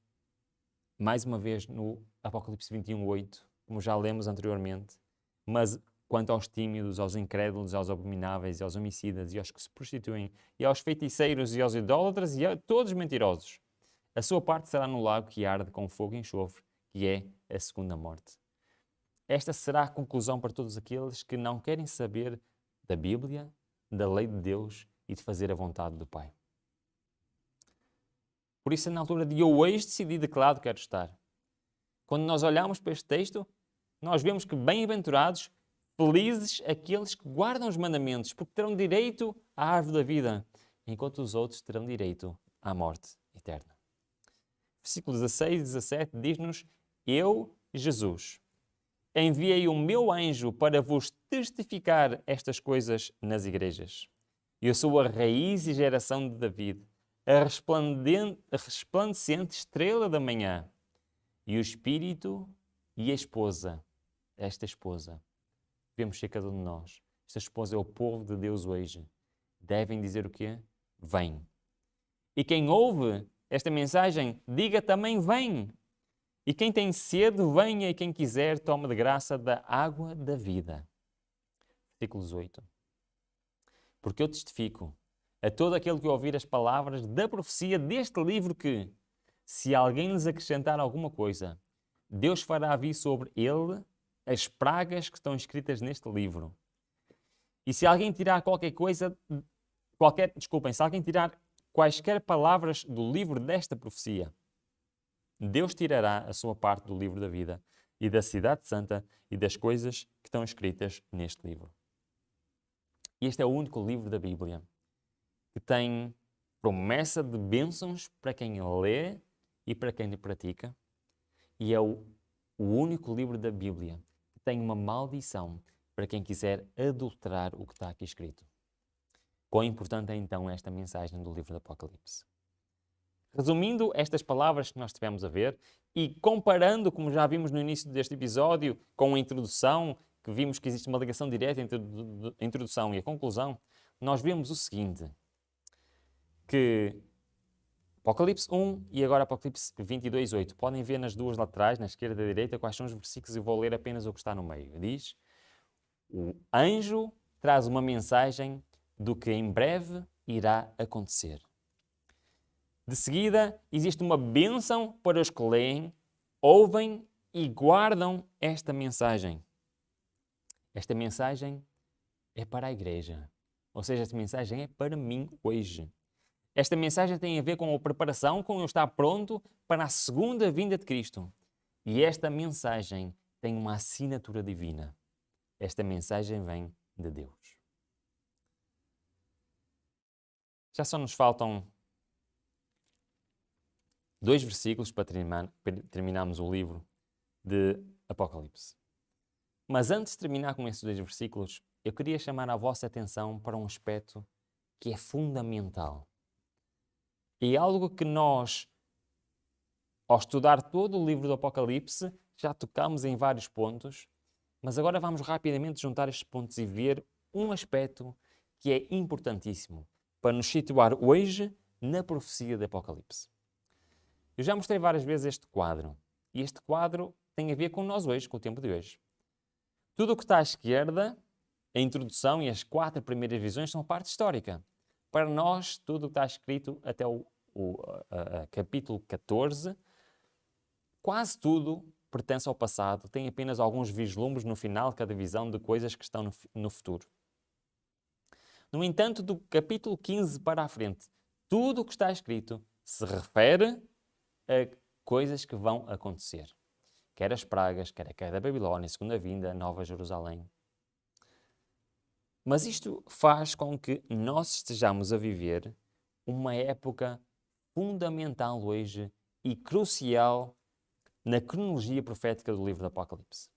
mais uma vez no Apocalipse 21:8, como já lemos anteriormente, mas quanto aos tímidos, aos incrédulos, aos abomináveis, aos homicidas, e aos que se prostituem, e aos feiticeiros, e aos idólatras, e a todos os mentirosos, a sua parte será no lago que arde com fogo e enxofre, que é a segunda morte. Esta será a conclusão para todos aqueles que não querem saber da Bíblia, da lei de Deus e de fazer a vontade do Pai. Por isso, na altura de eu hoje decidi de que lado quero estar. Quando nós olhamos para este texto, nós vemos que bem-aventurados, felizes aqueles que guardam os mandamentos, porque terão direito à árvore da vida, enquanto os outros terão direito à morte eterna. Versículos 16 e 17 diz-nos: Eu, Jesus, enviei o meu anjo para vos testificar estas coisas nas igrejas. Eu sou a raiz e geração de David, a resplandecente estrela da manhã. E o Espírito e a esposa, esta esposa, devemos ser cada um de nós. Esta esposa é o povo de Deus hoje. Devem dizer o quê? Vem. E quem ouve esta mensagem, diga também vem. E quem tem sede, venha, e quem quiser, toma de graça da água da vida. Versículo 18. Porque eu testifico a todo aquele que ouvir as palavras da profecia deste livro que, se alguém lhes acrescentar alguma coisa, Deus fará vir sobre ele as pragas que estão escritas neste livro. E se alguém tirar se alguém tirar quaisquer palavras do livro desta profecia, Deus tirará a sua parte do livro da vida e da cidade santa e das coisas que estão escritas neste livro. E este é o único livro da Bíblia que tem promessa de bênçãos para quem lê e para quem lhe pratica. E é o único livro da Bíblia que tem uma maldição para quem quiser adulterar o que está aqui escrito. Quão importante é então esta mensagem do livro do Apocalipse? Resumindo estas palavras que nós tivemos a ver e comparando, como já vimos no início deste episódio, com a introdução, que vimos que existe uma ligação direta entre a introdução e a conclusão, nós vemos o seguinte, que Apocalipse 1 e agora Apocalipse 22:8. Podem ver nas duas laterais, na esquerda e na direita, quais são os versículos e vou ler apenas o que está no meio. Diz, o anjo traz uma mensagem do que em breve irá acontecer. De seguida, existe uma bênção para os que leem, ouvem e guardam esta mensagem. Esta mensagem é para a igreja. Ou seja, esta mensagem é para mim hoje. Esta mensagem tem a ver com a preparação, com eu estar pronto para a segunda vinda de Cristo. E esta mensagem tem uma assinatura divina. Esta mensagem vem de Deus. Já só nos faltam 2 versículos para terminarmos o livro de Apocalipse. Mas antes de terminar com esses 2 versículos, eu queria chamar a vossa atenção para um aspecto que é fundamental. E é algo que nós, ao estudar todo o livro do Apocalipse, já tocamos em vários pontos, mas agora vamos rapidamente juntar estes pontos e ver um aspecto que é importantíssimo para nos situar hoje na profecia do Apocalipse. Eu já mostrei várias vezes este quadro, e este quadro tem a ver com nós hoje, com o tempo de hoje. Tudo o que está à esquerda, a introdução e as 4 primeiras visões são a parte histórica. Para nós, tudo o que está escrito até o capítulo 14, quase tudo pertence ao passado, tem apenas alguns vislumbres no final de cada visão de coisas que estão no futuro. No entanto, do capítulo 15 para a frente, tudo o que está escrito se refere a coisas que vão acontecer. Quer as pragas, quer a queda da Babilónia, a segunda vinda, a Nova Jerusalém. Mas isto faz com que nós estejamos a viver uma época fundamental hoje e crucial na cronologia profética do livro do Apocalipse.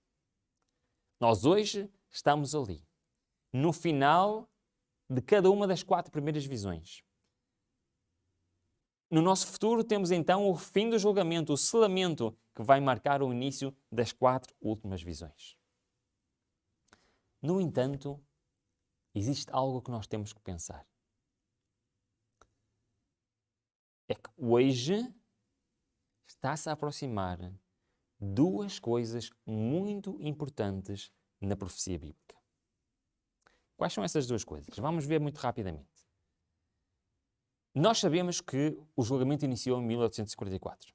Nós hoje estamos ali, no final de cada uma das 4 primeiras visões. No nosso futuro temos então o fim do julgamento, o selamento, que vai marcar o início das 4 últimas visões. No entanto, existe algo que nós temos que pensar. É que hoje está-se a aproximar 2 coisas muito importantes na profecia bíblica. Quais são essas 2 coisas? Vamos ver muito rapidamente. Nós sabemos que o julgamento iniciou em 1844.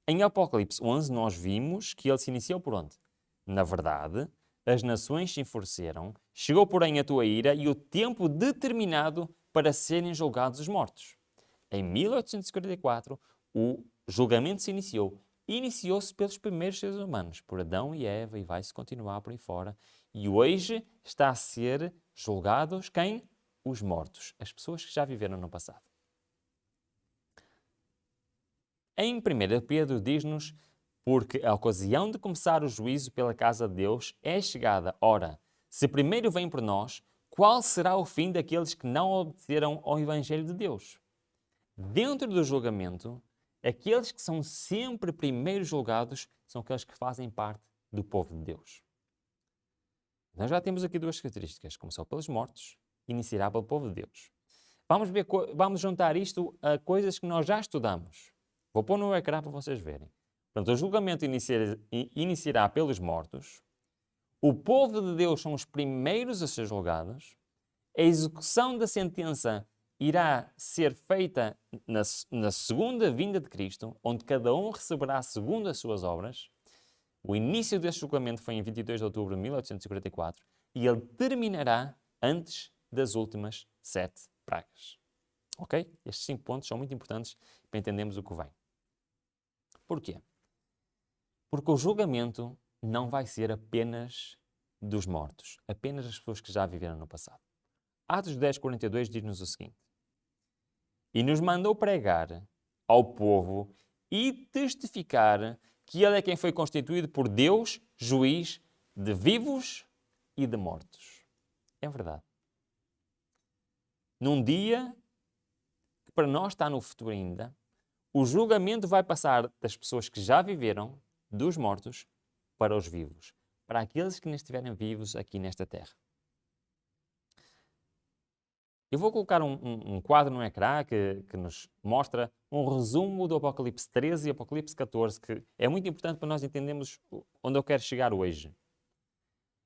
Em Apocalipse 11, nós vimos que ele se iniciou por onde? Na verdade, as nações se enfureceram, chegou, porém, a tua ira e o tempo determinado para serem julgados os mortos. Em 1844, o julgamento se iniciou. Iniciou-se pelos primeiros seres humanos, por Adão e Eva, e vai-se continuar por aí fora. E hoje está a ser julgados quem? Os mortos, as pessoas que já viveram no passado. Em 1 Pedro diz-nos: porque a ocasião de começar o juízo pela casa de Deus é chegada. Ora, se primeiro vem por nós, qual será o fim daqueles que não obedeceram ao Evangelho de Deus? Dentro do julgamento, aqueles que são sempre primeiro julgados são aqueles que fazem parte do povo de Deus. Nós já temos aqui duas características. Começou pelos mortos, iniciará pelo povo de Deus. Vamos juntar isto a coisas que nós já estudamos. Vou pôr no ecrã para vocês verem. Portanto, o julgamento iniciará pelos mortos. O povo de Deus são os primeiros a ser julgados. A execução da sentença irá ser feita na segunda vinda de Cristo, onde cada um receberá segundo as suas obras. O início deste julgamento foi em 22 de outubro de 1844 e ele terminará antes das últimas 7 pragas. Ok? Estes 5 pontos são muito importantes para entendermos o que vem. Porquê? Porque o julgamento não vai ser apenas dos mortos, apenas das pessoas que já viveram no passado. Atos 10, 42 diz-nos o seguinte: e nos mandou pregar ao povo e testificar que ele é quem foi constituído por Deus, juiz de vivos e de mortos. É verdade. Num dia que para nós está no futuro ainda, o julgamento vai passar das pessoas que já viveram, dos mortos, para os vivos, para aqueles que ainda estiverem vivos aqui nesta terra. Eu vou colocar um quadro no ecrã que nos mostra um resumo do Apocalipse 13 e Apocalipse 14, que é muito importante para nós entendermos onde eu quero chegar hoje.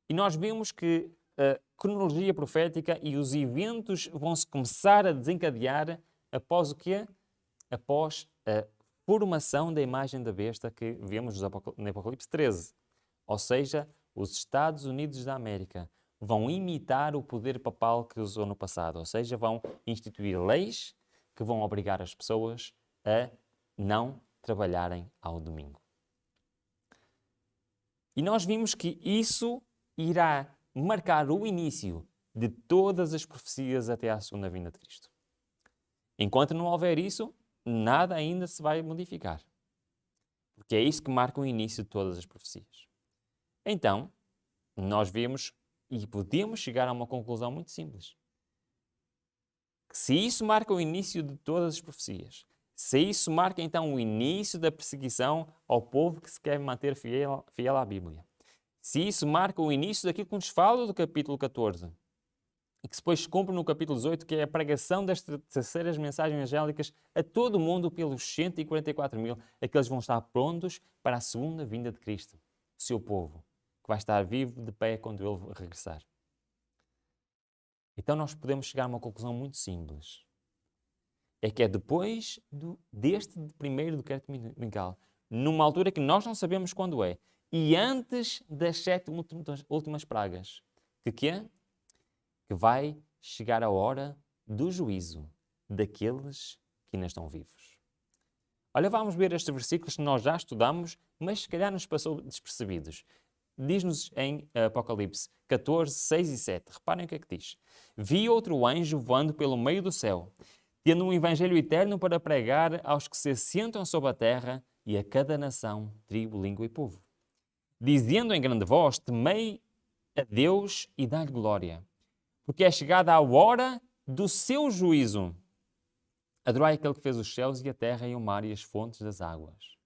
E nós vimos que a cronologia profética e os eventos vão se começar a desencadear após o quê? Após a formação da imagem da besta que vemos no Apocalipse 13. Ou seja, os Estados Unidos da América vão imitar o poder papal que usou no passado. Ou seja, vão instituir leis que vão obrigar as pessoas a não trabalharem ao domingo. E nós vimos que isso irá marcar o início de todas as profecias até à segunda vinda de Cristo. Enquanto não houver isso, nada ainda se vai modificar. Porque é isso que marca o início de todas as profecias. Então, nós vimos e podemos chegar a uma conclusão muito simples. Que se isso marca o início de todas as profecias, se isso marca então o início da perseguição ao povo que se quer manter fiel à Bíblia, se isso marca o início daquilo que nos fala do capítulo 14, e que depois se cumpre no capítulo 18, que é a pregação das terceiras mensagens angélicas a todo o mundo pelos 144 mil, aqueles vão estar prontos para a segunda vinda de Cristo, o seu povo, que vai estar vivo de pé quando ele regressar. Então nós podemos chegar a uma conclusão muito simples. É que é depois deste primeiro decreto dominical, numa altura que nós não sabemos quando é, e antes das 7 últimas pragas, que vai chegar a hora do juízo daqueles que ainda estão vivos. Olha, vamos ver estes versículos que nós já estudamos, mas se calhar nos passou despercebidos. Diz-nos em Apocalipse 14, 6 e 7. Reparem o que é que diz. Vi outro anjo voando pelo meio do céu, tendo um evangelho eterno para pregar aos que se assentam sobre a terra e a cada nação, tribo, língua e povo. Dizendo em grande voz, temei a Deus e dai-lhe glória, porque é chegada a hora do seu juízo. Adorai aquele que fez os céus e a terra e o mar e as fontes das águas.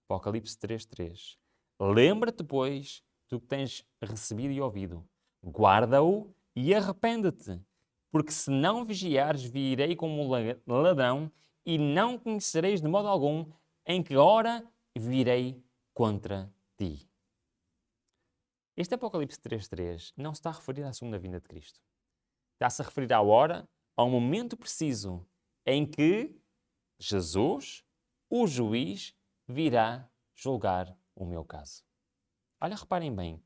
Apocalipse 3:3. Lembra-te, pois, do que tens recebido e ouvido. Guarda-o e arrepende-te, porque se não vigiares, virei como um ladrão e não conhecereis de modo algum em que hora virei contra ti. Este Apocalipse 3:3 não se está a referir à segunda vinda de Cristo. Está-se a referir à hora, ao momento preciso em que Jesus, o juiz, virá julgar o meu caso. Olha, reparem bem.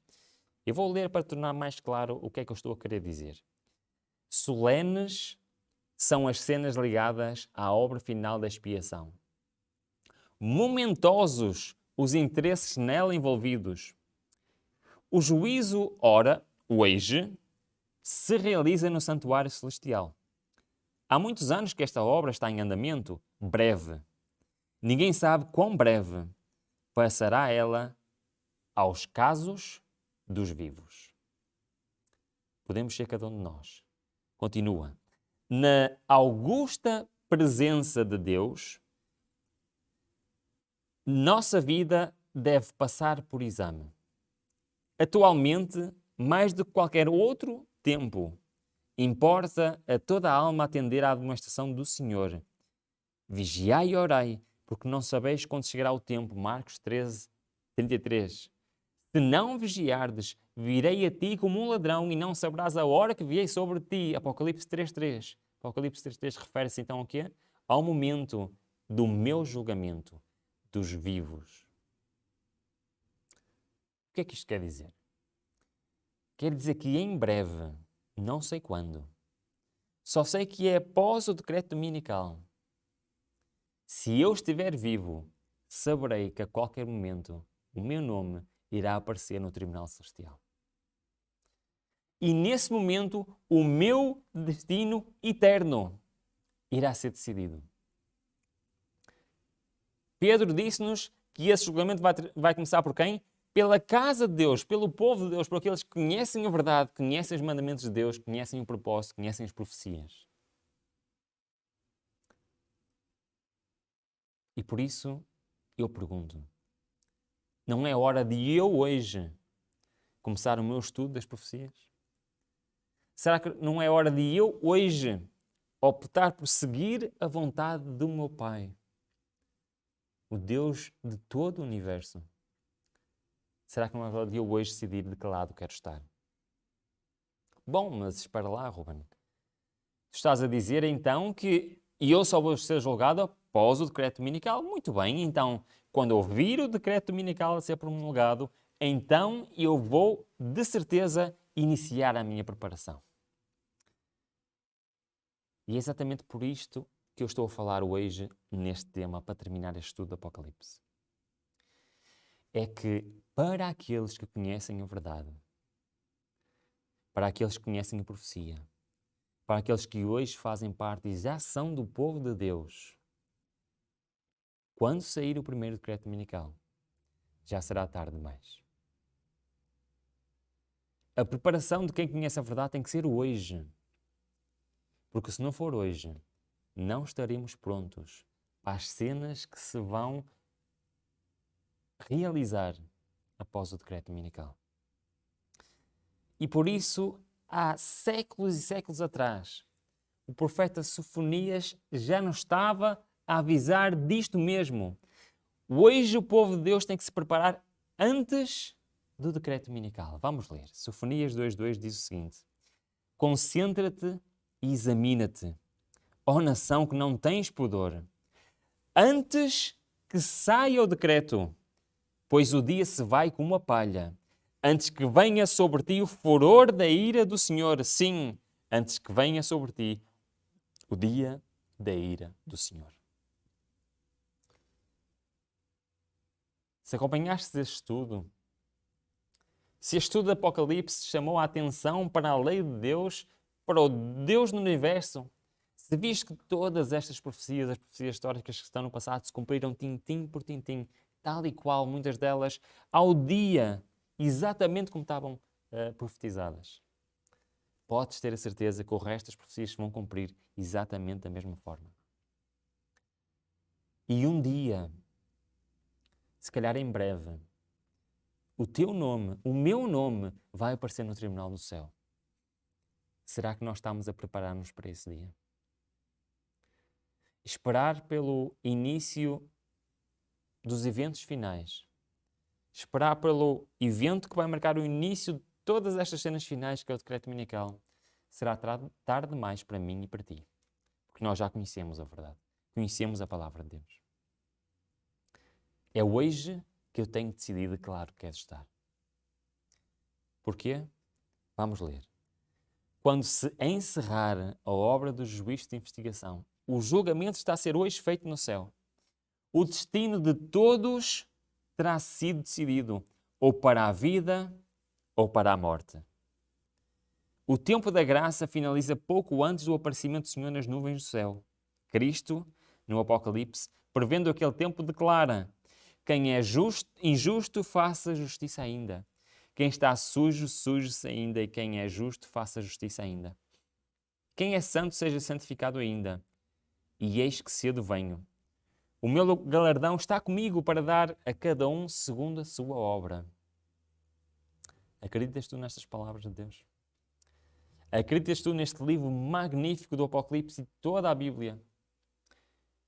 Eu vou ler para tornar mais claro o que é que eu estou a querer dizer. Solenes são as cenas ligadas à obra final da expiação. momentosos os interesses nela envolvidos. O juízo, ora, hoje, se realiza no santuário celestial. Há muitos anos que esta obra está em andamento, breve. Ninguém sabe quão breve passará ela aos casos dos vivos. Podemos ser cada um de nós. Continua. Na augusta presença de Deus, nossa vida deve passar por exame. Atualmente, mais do que qualquer outro tempo, importa a toda a alma atender à demonstração do Senhor. Vigiai e orai, porque não sabeis quando chegará o tempo. Marcos 13, 33. Se não vigiardes, virei a ti como um ladrão e não saberás a hora que viei sobre ti. Apocalipse 3.3. Apocalipse 3.3 refere-se então ao quê? Ao momento do meu julgamento dos vivos. O que é que isto quer dizer? Quer dizer que em breve, não sei quando, só sei que é após o decreto dominical. Se eu estiver vivo, saberei que a qualquer momento o meu nome irá aparecer no Tribunal Celestial. E nesse momento, o meu destino eterno irá ser decidido. Pedro disse-nos que esse julgamento vai começar por quem? Pela casa de Deus, pelo povo de Deus, por aqueles que conhecem a verdade, conhecem os mandamentos de Deus, conhecem o propósito, conhecem as profecias. E por isso, eu pergunto, não é hora de eu hoje começar o meu estudo das profecias? Será que não é hora de eu hoje optar por seguir a vontade do meu Pai, o Deus de todo o universo? Será que não é hora de eu hoje decidir de que lado quero estar? Bom, mas espera lá, Ruben. Tu estás a dizer então que eu só vou ser julgado após o decreto dominical? Muito bem, então, quando ouvir o decreto dominical a ser promulgado, então eu vou, de certeza, iniciar a minha preparação. E é exatamente por isto que eu estou a falar hoje neste tema, para terminar este estudo do Apocalipse. É que para aqueles que conhecem a verdade, para aqueles que conhecem a profecia, para aqueles que hoje fazem parte e já são do povo de Deus, quando sair o primeiro decreto dominical, já será tarde demais. A preparação de quem conhece a verdade tem que ser hoje. Porque se não for hoje, não estaremos prontos para as cenas que se vão realizar após o decreto dominical. E por isso, há séculos e séculos atrás, o profeta Sofonias já nos estava a avisar disto mesmo. Hoje o povo de Deus tem que se preparar antes do decreto dominical. Vamos ler. Sofonias 2.2 diz o seguinte: concentra-te e examina-te, ó nação que não tens pudor, antes que saia o decreto, pois o dia se vai como a palha, antes que venha sobre ti o furor da ira do Senhor, sim, antes que venha sobre ti o dia da ira do Senhor. Se acompanhaste este estudo, se este estudo do Apocalipse chamou a atenção para a lei de Deus, para o Deus no universo, se viste que todas estas profecias, as profecias históricas que estão no passado, se cumpriram tintim por tintim, tal e qual, muitas delas, ao dia, exatamente como estavam profetizadas, podes ter a certeza que o resto das profecias se vão cumprir exatamente da mesma forma. E um dia, se calhar em breve, o teu nome, o meu nome, vai aparecer no tribunal do céu. Será que nós estamos a preparar-nos para esse dia? Esperar pelo início dos eventos finais. Esperar pelo evento que vai marcar o início de todas estas cenas finais, que é o decreto dominical, será tarde demais para mim e para ti. Porque nós já conhecemos a verdade. Conhecemos a palavra de Deus. É hoje que eu tenho decidido, claro, que quero estar. Porquê? Vamos ler. Quando se encerrar a obra do juízo de investigação, o julgamento está a ser hoje feito no céu. O destino de todos terá sido decidido, ou para a vida ou para a morte. O tempo da graça finaliza pouco antes do aparecimento do Senhor nas nuvens do céu. Cristo, no Apocalipse, prevendo aquele tempo, declara: quem é injusto, faça justiça ainda. Quem está sujo, suje-se ainda. E quem é justo, faça justiça ainda. Quem é santo, seja santificado ainda. E eis que cedo venho. O meu galardão está comigo para dar a cada um segundo a sua obra. Acreditas tu nestas palavras de Deus? Acreditas tu neste livro magnífico do Apocalipse e toda a Bíblia?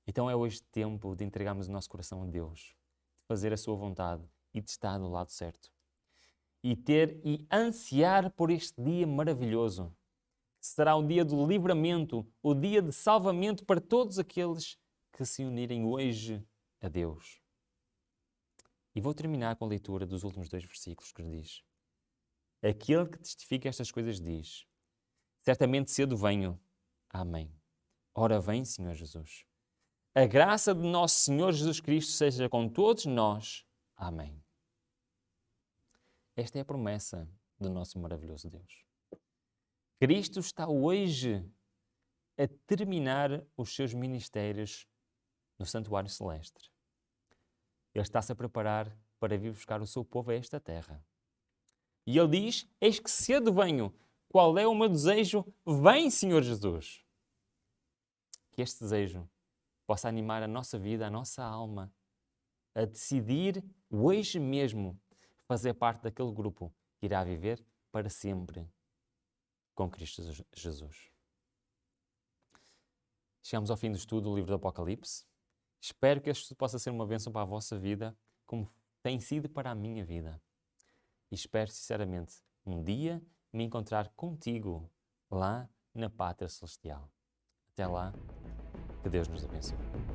Então é hoje tempo de entregarmos o nosso coração a Deus, de fazer a sua vontade e de estar do lado certo. E ansiar por este dia maravilhoso, que será o dia do livramento, o dia de salvamento para todos aqueles que se unirem hoje a Deus. E vou terminar com a leitura dos últimos 2 versículos que diz: aquele que testifica estas coisas diz: certamente cedo venho. Amém. Ora vem, Senhor Jesus. A graça de nosso Senhor Jesus Cristo seja com todos nós. Amém. Esta é a promessa do nosso maravilhoso Deus. Cristo está hoje a terminar os seus ministérios no santuário celeste. Ele está-se a preparar para vir buscar o seu povo a esta terra. E ele diz: eis que cedo venho. Qual é o meu desejo? Vem, Senhor Jesus. Que este desejo possa animar a nossa vida, a nossa alma, a decidir hoje mesmo fazer parte daquele grupo que irá viver para sempre com Cristo Jesus. Chegamos ao fim do estudo do livro do Apocalipse. Espero que este estudo possa ser uma bênção para a vossa vida, como tem sido para a minha vida. E espero sinceramente um dia me encontrar contigo lá na Pátria Celestial. Até lá, que Deus nos abençoe.